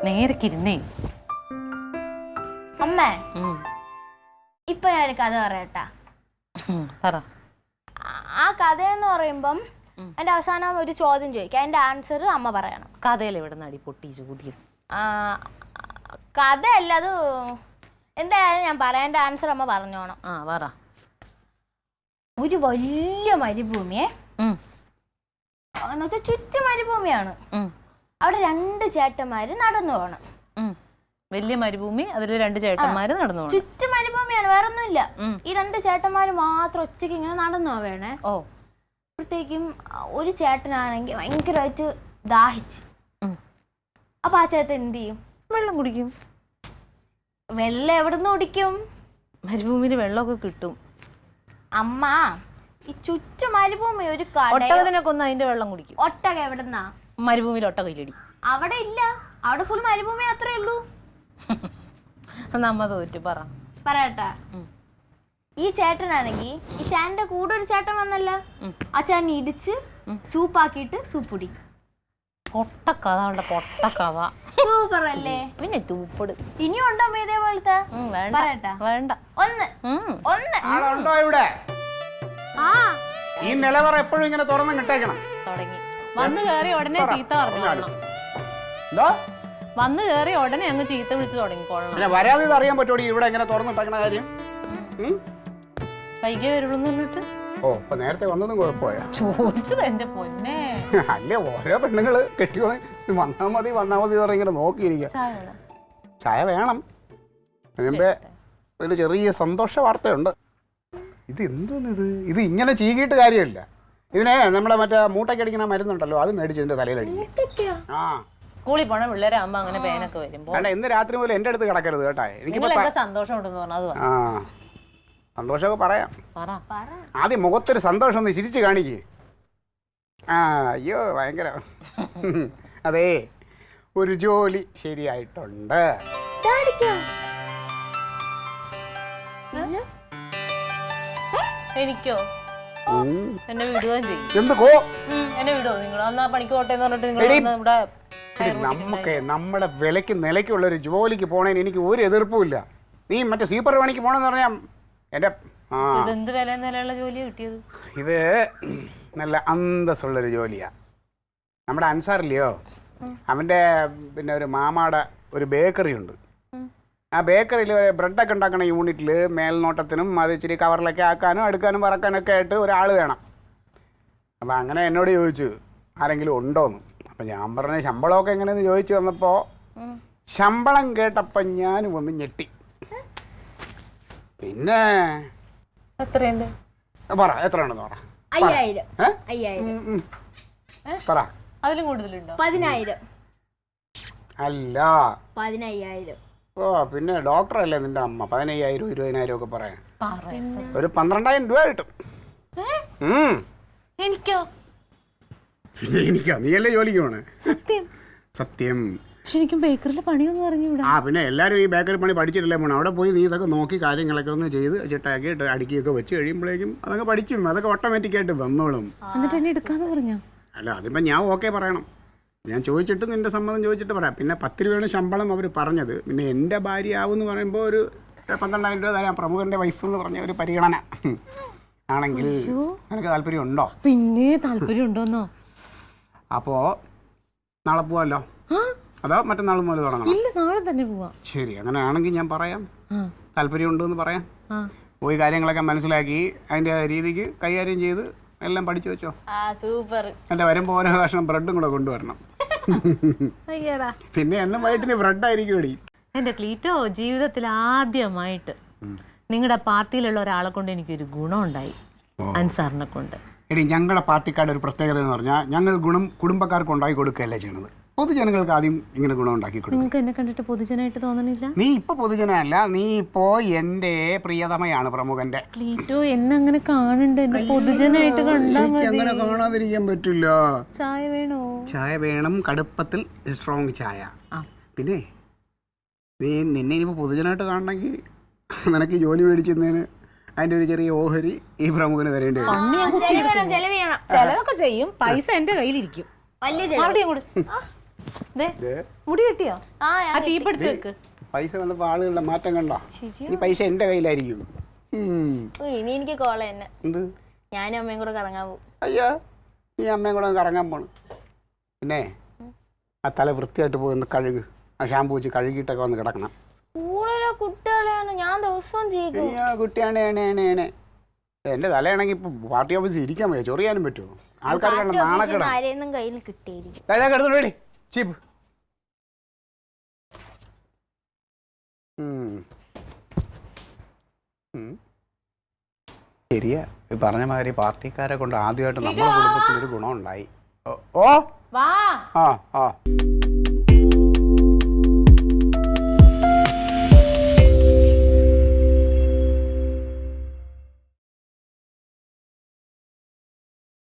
നേരക്കിരുന്നേ. അമ്മേ, ഇപ്പൊ ഞാൻ കഥ പറയട്ടാ. പറ. ആ കഥയെന്ന് പറയുമ്പം എന്റെ അവസാനം ഒരു ചോദ്യം ചോദിക്കാം, അതിന്റെ ആൻസർ അമ്മ പറയണം. കഥയിൽ എവിടെ നടി പൊട്ടി ചോദ്യം? കഥയല്ല, അത് എന്തായാലും ഞാൻ പറയാം, എന്റെ ആൻസർ അമ്മ പറഞ്ഞോണം. പറ. ഒരു വലിയ മരുഭൂമിയെ എന്നുവെച്ചാൽ ചുറ്റും മരുഭൂമിയാണ്. അവിടെ 2 ചേട്ടന്മാര് നടന്നു പോകണം. വലിയ മരുഭൂമി, അതിൽ 2 ചേട്ടന്മാര് നടന്നു പോകണം. ചുറ്റും മരുഭൂമിയാണ്, വേറൊന്നുമില്ല. ഈ 2 ചേട്ടന്മാര് മാത്രം ഒറ്റയ്ക്ക് ഇങ്ങനെ നടന്നു പോവേണേ. അപ്പോഴത്തേക്കും ഒരു ചേട്ടനാണെങ്കിൽ ഭയങ്കരമായിട്ട് ദാഹിച്ചു. അപ്പൊ ആ ചേട്ടൻ എന്ത് ചെയ്യും? വെള്ളം കുടിക്കും. വെള്ളം എവിടുന്ന് കുടിക്കും? മരുഭൂമിയിൽ വെള്ളമൊക്കെ കിട്ടും. അമ്മ, ഈ ചുറ്റും മരുഭൂമി ഒരു ഒട്ടകത്തിനൊക്കെ ഒന്ന് അതിന്റെ വെള്ളം കുടിക്കും. ഒട്ടക എവിടുന്നാ? മരുഭൂമിയിൽ ഒട്ടക ഇല്ലടി. അവിടെ ഇല്ല, അവിടെ ഫുൾ മരുഭൂമി അത്രേ ഉള്ളൂ. നമ്മ തോറ്റു. പറയട്ടാ. ഈ ചേട്ടനാണെങ്കിൽ ഈ ചേട്ടന്റെ കൂടെ ഒരു ചേട്ടൻ വന്നല്ല, ആ ചേട്ടൻ ഇടിച്ച് സൂപ്പാക്കിയിട്ട് സൂപ്പ് കുടിക്കും. പൊട്ടക്കഥ ഉണ്ട്, പൊട്ടക്കഥ. സൂപ്പർ അല്ലേ? പിന്നെ തൂപ്പട് ഇനിയും ഉണ്ടോ ഇതേപോലത്തെ? പറയട്ടാ. വേണ്ട. ആളുണ്ടോ ഇവിടെ? ഈ നിലവറ എപ്പോഴും ഇങ്ങനെ തുറന്ന് കിട്ടേക്കണം. തുടങ്ങി. വന്ന് കേറി ഉടനെ ചീത്ത പറഞ്ഞു. എന്തോ വന്ന് കേറി ഉടനെ അങ്ങ് ചീത്ത വിളിച്ചു തുടങ്ങിക്കോളണം. വരാതെ അറിയാൻ പറ്റൂടി ഇവിടെ എങ്ങനെ തുറന്നിട്ടേക്കണ കാര്യം? വൈകി വരുള്ളൂന്ന് പറഞ്ഞിട്ട് ഇപ്പൊ നേരത്തെ വന്നതും കുഴപ്പമായ ചോദിച്ചത് എന്റെ പൊന്നെ. അല്ലേ, ഓരോ പെണ്ണുങ്ങള് കെട്ടിയോ വന്നാ മതി പറഞ്ഞ ഇങ്ങനെ നോക്കിയിരിക്കുക. ചായ വേണം. അതിന്റെ ഒരു ചെറിയ സന്തോഷ വാർത്തയുണ്ട്. ഇത് എന്തോന്ന് ഇത് ഇങ്ങനെ ചീകിയിട്ട് കാര്യമില്ല. ഇതിനെ നമ്മുടെ മറ്റേ മൂട്ടയ്ക്കടിക്കുന്ന മരുന്നുണ്ടല്ലോ, അത് മേടിച്ച് ഇതിന്റെ തലയിലടിക്കും. സ്കൂളിൽ പോണ പിള്ളേരെ അമ്മ അങ്ങനെ പേനൊക്കെ വരുമ്പോ ഇന്ന് രാത്രി മുതൽ എന്റെ അടുത്ത് കിടക്കരുത് കേട്ടാ. എനിക്ക് സന്തോഷം ഉണ്ടെന്ന് പറഞ്ഞത്. സന്തോഷമൊക്കെ പറയാം. ആദ്യം മുഖത്തൊരു സന്തോഷം ഒന്ന് ചിരിച്ച് കാണിക്കേ. അയ്യോ ഭയങ്കര. അതെ, ഒരു ജോലി ശരിയായിട്ടുണ്ട്. എനിക്കോ? എന്നെ വിടുകയും ചെയ്യും. എന്തൊക്കോ എന്നെ വിടുവോ നിങ്ങൾ? എന്നാ പണിക്ക് പോട്ടെ എന്ന് പറഞ്ഞിട്ട് നിങ്ങൾ നമുക്ക് നമ്മുടെ വിലക്ക് നിലയ്ക്കുള്ള ഒരു ജോലിക്ക് പോണേന് എനിക്ക് ഒരു എതിർപ്പുമില്ല. നീ മറ്റേ സൂപ്പർ പണിക്ക് പോണെന്ന് പറഞ്ഞാൽ എൻ്റെ ഇതെന്ത് വില നിലയുള്ള ജോലിയാണ് കിട്ടിയത്? ഇത് നല്ല അന്തസ്സുള്ളൊരു ജോലിയാ. നമ്മുടെ അൻസാറില്ലയോ, അവൻ്റെ പിന്നെ ഒരു മാമാടെ ഒരു ബേക്കറി ഉണ്ട്. ആ ബേക്കറിയിൽ ബ്രെഡൊക്കെ ഉണ്ടാക്കണ യൂണിറ്റിൽ മേൽനോട്ടത്തിനും അത് ഇച്ചിരി കവറിലൊക്കെ ആക്കാനും എടുക്കാനും പറക്കാനൊക്കെ ആയിട്ട് ഒരാൾ വേണം. അപ്പം അങ്ങനെ എന്നോട് ചോദിച്ചു ആരെങ്കിലും ഉണ്ടോയെന്ന്. അപ്പം ഞാൻ പറഞ്ഞ ശമ്പളമൊക്കെ എങ്ങനെയെന്ന് ചോദിച്ചു വന്നപ്പോൾ ശമ്പളം കേട്ടപ്പം ഞാനും ഒന്ന് ഞെട്ടി. പിന്നെ എത്രയുണ്ട് പറ, എത്രയാണെന്ന് പറ. 5000. പറ. അതിലും കൂടുതലുണ്ടോ? 10000. അല്ല, 15000. പിന്നെ ഡോക്ടറല്ലേ നിന്റെ അമ്മ? 15000 20000 ഒക്കെ പറയാൻ ഒരു 12000 രൂപ കിട്ടും. എനിക്കോ? പിന്നെ എനിക്കാ? നീയല്ലേ ജോലിക്ക് പോണേ? സത്യം. പക്ഷെ എനിക്ക് ബേക്കറിയിലെ പണിയൊന്നും അറിഞ്ഞൂടാ. പിന്നെ എല്ലാവരും ഈ ബേക്കറി പണി പഠിച്ചിട്ടല്ലേ പോണം. അവിടെ പോയി നീ ഇതൊക്കെ നോക്കി കാര്യങ്ങളൊക്കെ ഒന്ന് ചെയ്ത് ചിട്ടാക്കി അടുക്കിയൊക്കെ വെച്ച് കഴിയുമ്പോഴേക്കും അതൊക്കെ പഠിക്കും. അതൊക്കെ ഓട്ടോമാറ്റിക്കായിട്ട് വന്നോളും. എന്നിട്ട് എന്നെ എടുക്കാന്ന് പറഞ്ഞോ? അല്ല, അതിപ്പോൾ ഞാൻ ഓക്കെ പറയണം. ഞാൻ ചോദിച്ചിട്ട് നിന്റെ സമ്മതം ചോദിച്ചിട്ട് പറയാം. പിന്നെ 10 രൂപയാണ് ശമ്പളം അവർ പറഞ്ഞത്. പിന്നെ എൻ്റെ ഭാര്യ ആവുമെന്ന് പറയുമ്പോൾ ഒരു 12000 രൂപ തരാം. പ്രമുഖൻ്റെ വൈഫ് എന്ന് പറഞ്ഞ ഒരു പരിഗണന ആണെങ്കിൽ നിനക്ക് താല്പര്യം ഉണ്ടോ? പിന്നെ താല്പര്യം ഉണ്ടോന്നോ? അപ്പോൾ നാളെ പോവാമല്ലോ? അതോ മറ്റന്നാൾ മുതൽ തുടങ്ങണം? ഇല്ല, നാളെ തന്നെ പോവാം. ശരി, അങ്ങനെ ആണെങ്കിൽ ഞാൻ പറയാം. താല്പര്യം ഉണ്ടെന്ന് പറയാം. പോയി കാര്യങ്ങളൊക്കെ മനസ്സിലാക്കി അതിൻ്റെ രീതിക്ക് കൈകാര്യം ചെയ്ത് എല്ലാം പഠിച്ചു വെച്ചോ. സൂപ്പർ. എൻ്റെ വരുമ്പോൾ ഓരോ കഷ്ണം ബ്രെഡും കൂടെ കൊണ്ടുവരണം. പിന്നെ എന്നും വൈകിട്ടിന് ബ്രെഡായിരിക്കും എടി. എൻ്റെ ക്ലീറ്റോ, ജീവിതത്തിൽ ആദ്യമായിട്ട് നിങ്ങളുടെ പാർട്ടിയിലുള്ള ഒരാളെ കൊണ്ട് എനിക്കൊരു ഗുണം ഉണ്ടായി. അൻസാറിനെ കൊണ്ട്. എടി, ഞങ്ങളുടെ പാർട്ടിക്കാരുടെ ഒരു പ്രത്യേകത എന്ന് പറഞ്ഞാൽ ഞങ്ങൾ ഗുണം കുടുംബക്കാർക്ക് ഉണ്ടാക്കി കൊടുക്കുകയല്ലേ ചെയ്യണത്. പൊതുജനങ്ങൾക്ക് ആദ്യം ഇങ്ങനെ ഗുണം ഉണ്ടാക്കി കൊടുക്കും. നിങ്ങൾക്ക് എന്നെ കണ്ടിട്ട് പൊതുജനായിട്ട് തോന്നണില്ല? നീ ഇപ്പൊ പൊതുജനല്ല, നീ ഇപ്പോ എന്റെ പ്രിയതമയാണ് പ്രമുഖന്റെ. ക്ലീറ്റോ, എന്നെ അങ്ങനെ കാണണ്ട, എന്നെ പൊതുജനായിട്ട് കണ്ടാൽ മതി. അങ്ങനെ കാണാതിരിക്കാൻ പറ്റില്ല. ചായ വേണോ? ചായ വേണം, കടുപ്പത്തിൽ സ്ട്രോങ് ചായ. പിന്നെ നിന്നെ ഇനിയിപ്പോ പൊതുജനായിട്ട് കാണണമെങ്കിൽ നിനക്ക് ജോലി മേടിക്കുന്നതിന് അതിന്റെ ഒരു ചെറിയ ഓഹരി ഈ പ്രമുഖന് തരേണ്ടി വരും. ചെലവൊക്കെ ചെയ്യും, പൈസ എന്റെ കയ്യിലിരിക്കും. വലിയ മുടി കിട്ടിയോ? ആ ആ ചീപ്പ് എടുത്ത് വെക്ക്. പൈസ വന്നപ്പോൾ ആളുകളുടെ മാറ്റം കണ്ടോ? ഈ പൈസ എൻ്റെ കയ്യിലായിരിക്കും. ഇനി എനിക്ക് കോള തന്നെ. എന്ത്? ഞാനും അമ്മയും കൂടെ കറങ്ങാൻ പോകും. അയ്യോ, നീ അമ്മയും കൂടെ കറങ്ങാൻ പോണ്. പിന്നെ ആ തല വൃത്തിയായിട്ട് പോയി ഒന്ന് കഴുകു. ആ ഷാമ്പൂ വെച്ച് കഴുകിയിട്ടൊക്കെ വന്ന് കിടക്കണം. സ്കൂളിലെ കുട്ടികളെയാണ് ഞാൻ ദിവസവും ചെയ്യും. കുട്ടിയാണ് എൻ്റെ തലയാണെങ്കിൽ ഇപ്പൊ പാർട്ടി ഓഫീസിൽ ഇരിക്കാൻ പറ്റുമോ? ചൊറിയാനും പറ്റുമോ? ആൾക്കാർ നാണക്കെടാ. ആരെയൊന്നും കയ്യിൽ കിട്ടിയിരിക്കും. ചീപ്പ്. ശരിയാ, പറഞ്ഞ മാതിരി പാർട്ടിക്കാരെ കൊണ്ട് ആദ്യമായിട്ട് നമ്മുടെ കുടുംബത്തിനൊരു ഗുണം ഉണ്ടായി. ഓ വാ. ആ